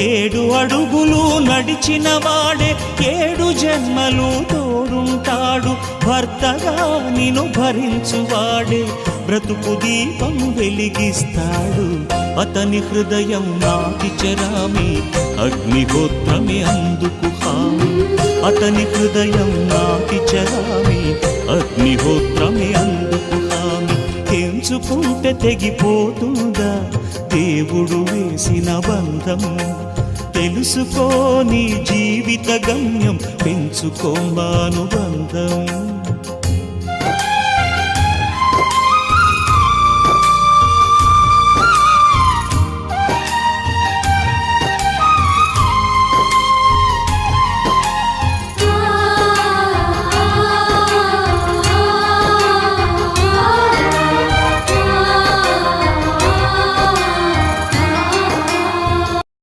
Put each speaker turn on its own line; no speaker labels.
7 అడుగులు నడిచిన వాడే 7 జన్మలు తోడుంటాడు. భర్తగా నిన్ను భరించువాడే బ్రతుకు దీపం వెలిగిస్తాడు. అతని హృదయం నాటి చెరామి అగ్నిహోత్రమే అందుకు హామీ. అతని హృదయం నాటి చెరామి అగ్నిహోత్రమే అందుకు హామీ. తెంచుకుంటే తెగిపోతుందా దేవుడు వేసిన బంధం? తెలుసుకో నీ జీవిత గమ్యం, పెంచుకోమానుబంధం.